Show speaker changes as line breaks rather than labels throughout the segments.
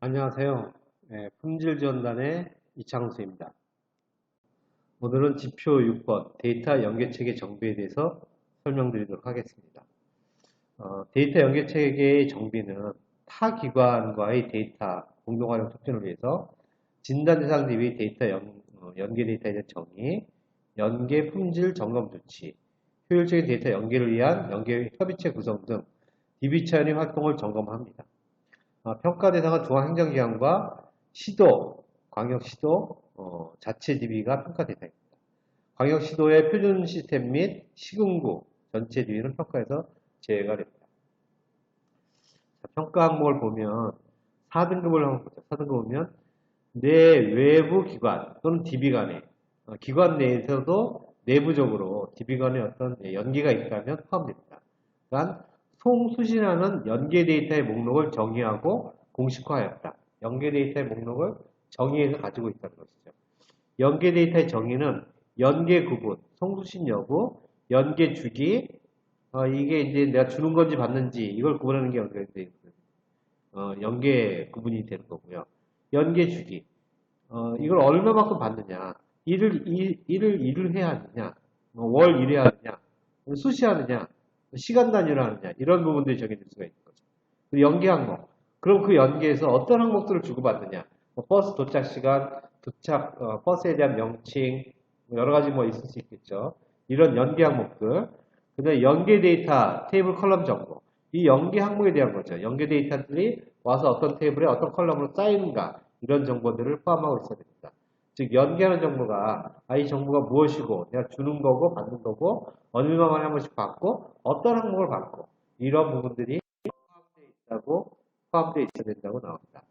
안녕하세요. 품질지원단의 이창수입니다. 오늘은 지표 6번 데이터 연계체계 정비에 대해서 설명드리도록 하겠습니다. 데이터 연계체계의 정비는 타 기관과의 데이터 공동활용 촉진을 위해서 진단 대상 대비 데이터 연계 데이터에 대한 정의, 연계 품질 점검 조치, 효율적인 데이터 연계를 위한 연계 협의체 구성 등 DB 차원의 활동을 점검합니다. 평가 대상은 중앙행정기관과 시도, 광역시도, 자체 DB가 평가 대상입니다. 광역시도의 표준 시스템 및 시군구 전체 DB는 평가에서 제외가 됩니다. 자, 평가 항목을 보면 4등급을 한번 보죠. 4등급 보면 내 외부 기관 또는 DB 간에 기관 내에서도 내부적으로 DB 간에 어떤 연계가 있다면 포함됩니다. 그러니까 송수신하는 연계 데이터의 목록을 정의하고 공식화하였다. 연계 데이터의 목록을 정의해서 가지고 있다는 것이죠. 연계 데이터의 정의는 연계 구분, 송수신 여부, 연계 주기, 이게 이제 내가 주는 건지 받는지 이걸 구분하는 게 연계 구분이 되는 거고요. 연계 주기, 이걸 얼마만큼 받느냐, 일을 해야 하느냐, 월 일해야 하느냐, 수시하느냐, 시간 단위로 하느냐, 이런 부분들이 정해질 수가 있는 거죠. 그리고 연계 항목. 그럼 그 연계에서 어떤 항목들을 주고받느냐, 버스 도착 시간, 버스에 대한 명칭, 여러 가지 있을 수 있겠죠. 이런 연계 항목들. 그 다음에 연계 데이터, 테이블 컬럼 정보. 이 연계 항목에 대한 거죠. 연계 데이터들이 와서 어떤 테이블에 어떤 컬럼으로 쌓이는가, 이런 정보들을 포함하고 있어야 됩니다. 즉 연계하는 정보가 이 정보가 무엇이고 내가 주는 거고 받는 거고 얼마만에 한 번씩 받고 어떤 항목을 받고 이런 부분들이 포함되어 있어야 된다고 나옵니다.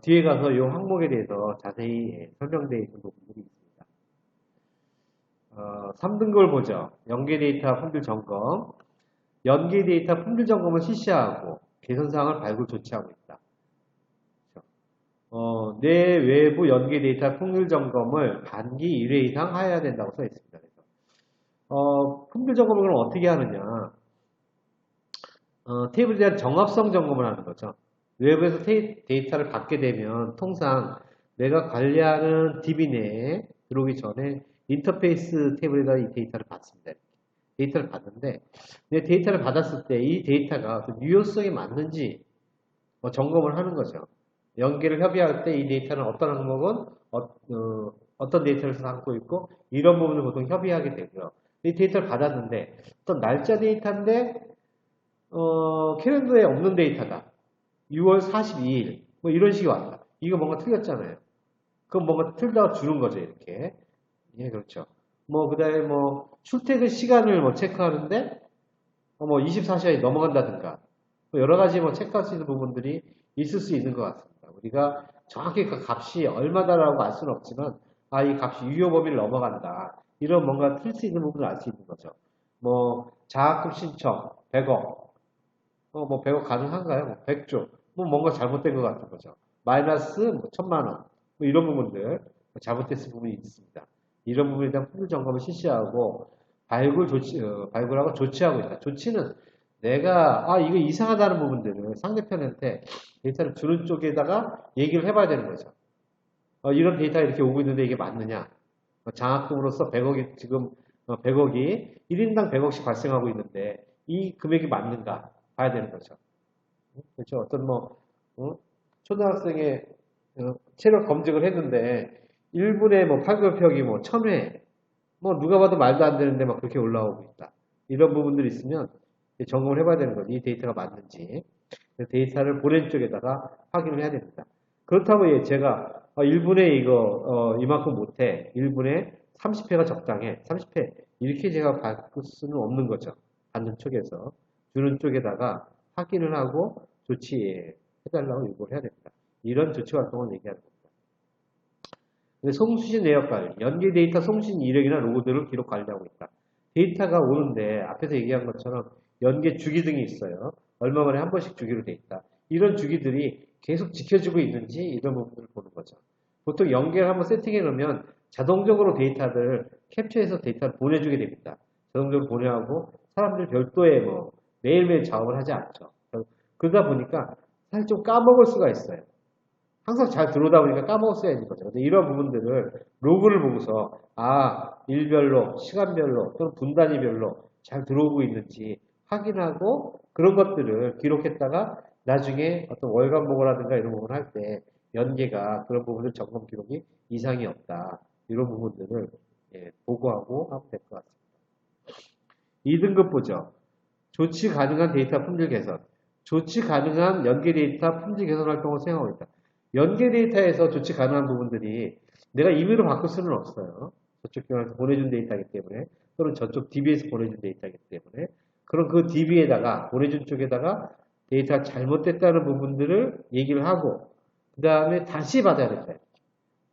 뒤에 가서 이 항목에 대해서 자세히 설명되어 있는 부분들이 있습니다. 3등급을 보죠. 연계 데이터 품질 점검. 연계 데이터 품질 점검을 실시하고 개선사항을 발굴 조치하고 있다. 내 외부 연계 데이터 품질 점검을 단기 1회 이상 해야 된다고 써 있습니다. 그래서 품질 점검을 그럼 어떻게 하느냐? 테이블에 대한 정합성 점검을 하는 거죠. 외부에서 데이터를 받게 되면 통상 내가 관리하는 DB 내에 들어오기 전에 인터페이스 테이블에다 이 데이터를 받습니다. 데이터를 받는데 내 데이터를 받았을 때 이 데이터가 유효성이 맞는지 점검을 하는 거죠. 연계를 협의할 때 이 데이터는 어떤 항목은 어떤 데이터를 담고 있고 이런 부분을 보통 협의하게 되고요. 이 데이터를 받았는데 어떤 날짜 데이터인데 캘린더에 없는 데이터다. 6월 42일 이런 식이 왔다. 이거 뭔가 틀렸잖아요. 그럼 뭔가 틀다가 주는 거죠 이렇게. 예, 그렇죠. 그 다음에 출퇴근 시간을 체크하는데 24시간이 넘어간다든가 여러 가지 체크할 수 있는 부분들이 있을 수 있는 것 같습니다. 우리가 정확히 그 값이 얼마다라고 알 수는 없지만 이 값이 유효 범위를 넘어간다. 이런 뭔가 틀 수 있는 부분을 알 수 있는 거죠. 장학금 신청 100억 100억 가능한가요? 100조 뭔가 잘못된 것 같은 거죠. 마이너스 1000만 원 이런 부분들 잘못됐을 부분이 있습니다. 이런 부분에 대한 품질 점검을 실시하고 발굴하고 조치하고 있다. 조치는 내가 이거 이상하다는 부분들을 상대편한테 데이터를 주는 쪽에다가 얘기를 해봐야 되는 거죠. 이런 데이터가 이렇게 오고 있는데 이게 맞느냐? 장학금으로서 100억이 지금 100억이 1인당 100억씩 발생하고 있는데 이 금액이 맞는가 봐야 되는 거죠. 그렇죠. 어떤 초등학생의 체력 검증을 했는데 1분에 8급격이 1000회 누가 봐도 말도 안 되는데 그렇게 올라오고 있다. 이런 부분들이 있으면 점검을 해봐야 되는 거죠. 이 데이터가 맞는지. 데이터를 보낸 쪽에다가 확인을 해야 됩니다. 그렇다고 제가 1분에 이거 이만큼 못해. 1분에 30회가 적당해. 30회 이렇게 제가 바꿀 수는 없는 거죠. 받는 쪽에서. 주는 쪽에다가 확인을 하고 조치해달라고 요구를 해야 됩니다. 이런 조치 활동을 얘기하는 겁니다. 송수신 내역 관리, 연계 데이터 송신 이력이나 로그들을 기록 관리하고 있다. 데이터가 오는데 앞에서 얘기한 것처럼 연계 주기 등이 있어요. 얼마 만에 한 번씩 주기로 돼 있다. 이런 주기들이 계속 지켜지고 있는지 이런 부분들을 보는 거죠. 보통 연계를 한번 세팅해 놓으면 자동적으로 데이터를 캡처해서 데이터를 보내주게 됩니다. 자동적으로 보내하고 사람들 별도의 매일매일 작업을 하지 않죠. 그러다 보니까 사실 좀 까먹을 수가 있어요. 항상 잘 들어오다 보니까 까먹을 수가 있는 거죠. 근데 이런 부분들을 로그를 보고서 일별로, 시간별로 또는 분단위별로 잘 들어오고 있는지 확인하고 그런 것들을 기록했다가 나중에 어떤 월간 보고라든가 이런 부분을 할 때 연계가 그런 부분들 점검 기록이 이상이 없다. 이런 부분들을 보고하고 하면 될 것 같습니다. 2등급 보죠. 조치 가능한 데이터 품질 개선. 조치 가능한 연계 데이터 품질 개선 활동을 수행하고 있다. 연계 데이터에서 조치 가능한 부분들이 내가 임의로 바꿀 수는 없어요. 저쪽 기관에서 보내준 데이터이기 때문에 또는 저쪽 DB에서 보내준 데이터이기 때문에 그럼 그 DB에다가 보내준 쪽에다가 데이터가 잘못됐다는 부분들을 얘기를 하고 그 다음에 다시 받아야 됩니다.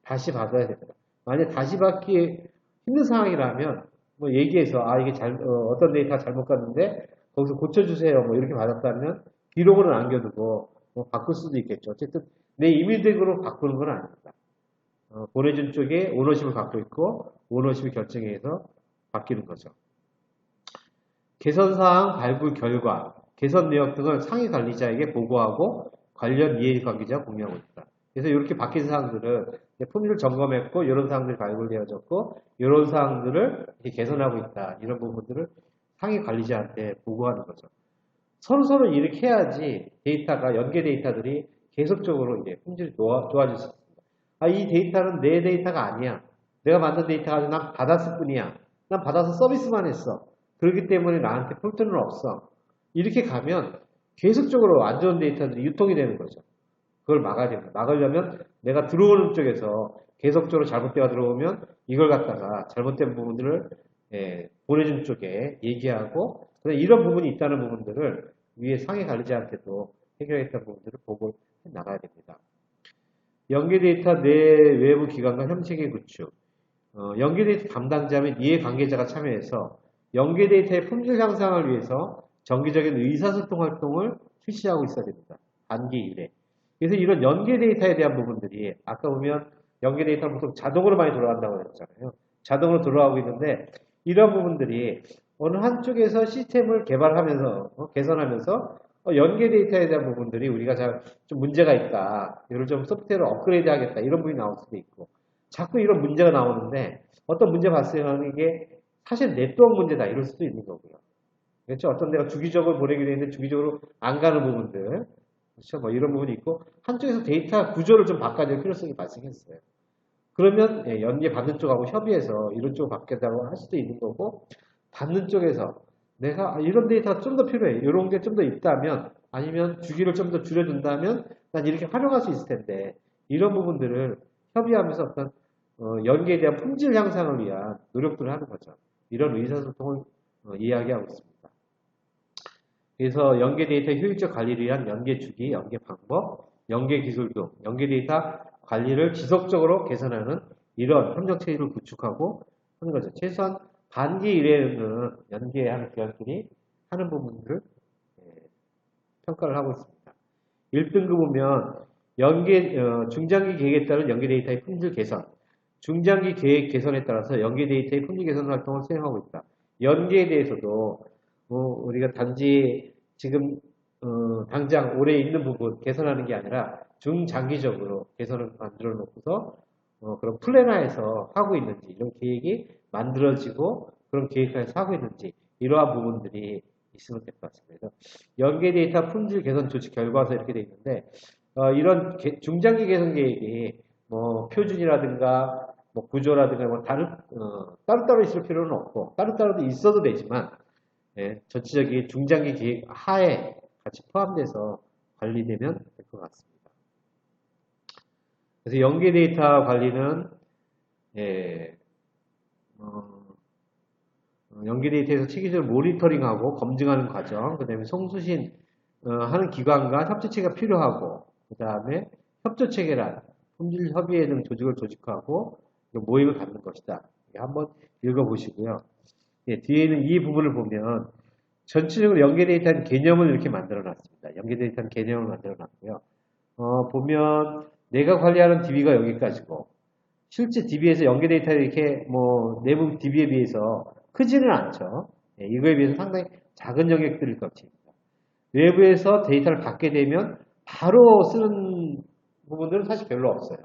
다시 받아야 됩니다. 만약 다시 받기 힘든 상황이라면 뭐 얘기해서 이게 어떤 데이터가 잘못 갔는데 거기서 고쳐주세요 뭐 이렇게 받았다면 기록으로 남겨두고 뭐 바꿀 수도 있겠죠. 어쨌든 내 임의대로 바꾸는 건 아닙니다. 보내준 쪽에 오너십을 갖고 있고 오너십이 결정해서 바뀌는 거죠. 개선사항 발굴 결과, 개선 내역 등을 상위 관리자에게 보고하고 관련 이해관계자와 공유하고 있다. 그래서 이렇게 바뀐 사항들은 품질 점검했고 이런 사항들이 발굴되어졌고 이런 사항들을 이렇게 개선하고 있다. 이런 부분들을 상위 관리자한테 보고하는 거죠. 서로 이렇게 해야지 데이터가 연계 데이터들이 계속적으로 이제 품질이 좋아질 수 있습니다. 이 데이터는 내 데이터가 아니야. 내가 만든 데이터가 난 받았을 뿐이야. 난 받아서 서비스만 했어. 그렇기 때문에 나한테 폴더는 없어. 이렇게 가면 계속적으로 안 좋은 데이터들이 유통이 되는 거죠. 그걸 막아야 됩니다. 막으려면 내가 들어오는 쪽에서 계속적으로 잘못되어 들어오면 이걸 갖다가 잘못된 부분들을 보내준 쪽에 얘기하고 이런 부분이 있다는 부분들을 위에 상위 관리자한테도 해결했던 부분들을 보고 나가야 됩니다. 연계 데이터 내 외부 기관과 협력체계 구축. 연계 데이터 담당자 및 이해관계자가 참여해서 연계 데이터의 품질 향상을 위해서 정기적인 의사소통 활동을 실시하고 있어야 됩니다. 단기 1회. 그래서 이런 연계 데이터에 대한 부분들이 아까 보면 연계 데이터는 보통 자동으로 많이 돌아간다고 했잖아요. 자동으로 돌아가고 있는데 이런 부분들이 어느 한쪽에서 시스템을 개발하면서 개선하면서 연계 데이터에 대한 부분들이 우리가 좀 문제가 있다. 이걸 좀 소프트웨어로 업그레이드 하겠다. 이런 부분이 나올 수도 있고 자꾸 이런 문제가 나오는데 어떤 문제 발생하는 게 사실 네트워크 문제다. 이럴 수도 있는 거고요. 그렇죠? 어떤 데가 주기적으로 보내게 되는데 주기적으로 안 가는 부분들 그렇죠? 뭐 이런 부분이 있고 한쪽에서 데이터 구조를 좀 바꿔야 될 필요성이 발생했어요. 그러면 연계 받는 쪽하고 협의해서 이런 쪽으로 바뀌었다고 할 수도 있는 거고 받는 쪽에서 내가 이런 데이터가 좀 더 필요해. 이런 게 좀 더 있다면 아니면 주기를 좀 더 줄여준다면 난 이렇게 활용할 수 있을 텐데 이런 부분들을 협의하면서 어떤 연계에 대한 품질 향상을 위한 노력들을 하는 거죠. 이런 의사소통을 이야기하고 있습니다. 그래서 연계 데이터 효율적 관리를 위한 연계 주기, 연계 방법, 연계 기술 등 연계 데이터 관리를 지속적으로 개선하는 이런 협력체계를 구축하고 하는 거죠. 최소한 반기 이내에는 연계하는 기관들이 하는 부분들을 평가를 하고 있습니다. 1등급 보면 중장기 계획에 따른 연계 데이터의 품질 개선, 중장기 계획 개선에 따라서 연계 데이터의 품질 개선 활동을 수행하고 있다. 연계에 대해서도 우리가 단지 지금 당장 올해 있는 부분 개선하는 게 아니라 중장기적으로 개선을 만들어 놓고서 그런 플래너에서 하고 있는지 이런 계획이 만들어지고 그런 계획에서 하고 있는지 이러한 부분들이 있으면 될 것 같습니다. 연계 데이터 품질 개선 조치 결과서 이렇게 되어 있는데 이런 중장기 개선 계획이 뭐 표준이라든가 뭐 구조라든가 뭐 따로따로 있을 필요는 없고 따로따로도 있어도 되지만 전체적인 중장기 계획 하에 같이 포함돼서 관리되면 될 것 같습니다. 그래서 연계 데이터 관리는 연계 데이터에서 체계적으로 모니터링하고 검증하는 과정, 그 다음에 송수신 하는 기관과 협조체계가 필요하고 그 다음에 협조체계란 품질 협의회 등 조직을 조직하고 모임을 갖는 것이다. 한번 읽어보시고요. 뒤에는 이 부분을 보면 전체적으로 연계 데이터는 개념을 이렇게 만들어 놨습니다. 연계 데이터는 개념을 만들어 놨고요. 보면 내가 관리하는 DB가 여기까지고 실제 DB에서 연계 데이터 이렇게 뭐 내부 DB에 비해서 크지는 않죠. 이거에 비해서 상당히 작은 영역들을 거칩니다. 외부에서 데이터를 받게 되면 바로 쓰는 부분들은 사실 별로 없어요.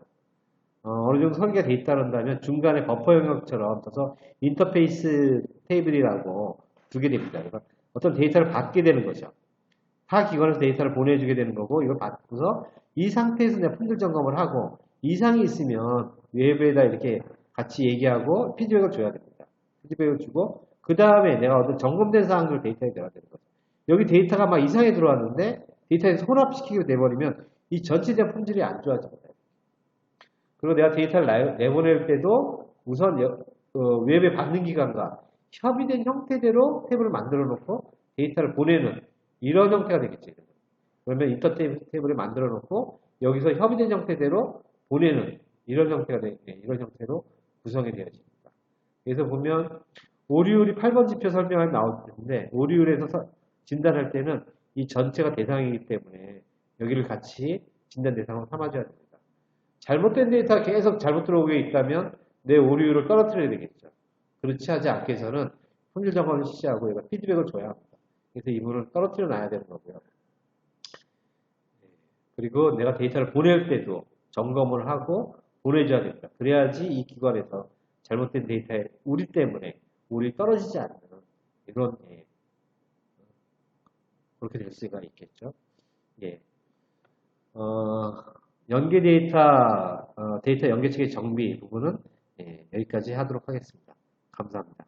어느 정도 설계가 돼 있다는다면 중간에 버퍼 영역처럼 써서 인터페이스 테이블이라고 두게 됩니다. 그러니까 어떤 데이터를 받게 되는 거죠. 타 기관에서 데이터를 보내주게 되는 거고 이걸 받고서 이 상태에서 내가 품질 점검을 하고 이상이 있으면 외부에다 이렇게 같이 얘기하고 피드백을 줘야 됩니다. 피드백을 주고 그 다음에 내가 어떤 점검된 사항들을 데이터에 넣어야 되는 거죠. 여기 데이터가 막 이상하게 들어왔는데 데이터에서 혼합시키게 돼버리면 이 전체에 대한 품질이 안 좋아집니다. 그리고 내가 데이터를 내보낼 때도 우선 웹에 받는 기관과 협의된 형태대로 탭을 만들어 놓고 데이터를 보내는 이런 형태가 되겠죠. 그러면 인터 테이블을 만들어 놓고 여기서 협의된 형태대로 보내는 이런 형태가 이런 형태로 구성이 되어집니다. 그래서 보면 오류율이 8번 지표 설명하면 나올 텐데 오류율에서 진단할 때는 이 전체가 대상이기 때문에 여기를 같이 진단 대상으로 삼아줘야 됩니다. 잘못된 데이터가 계속 잘못 들어오게 있다면 내 오류율을 떨어뜨려야 되겠죠. 그렇지 하지 않기 위해서는 품질 점검을 실시하고 얘가 피드백을 줘야 합니다. 그래서 이 부분을 떨어뜨려 놔야 되는 거고요. 그리고 내가 데이터를 보낼 때도 점검을 하고 보내줘야 됩니다. 그래야지 이 기관에서 잘못된 데이터에 우리 때문에 우리 떨어지지 않는 이런 그렇게 될 수가 있겠죠. 예. 연계 데이터 연계체계 정비 부분은 여기까지 하도록 하겠습니다. 감사합니다.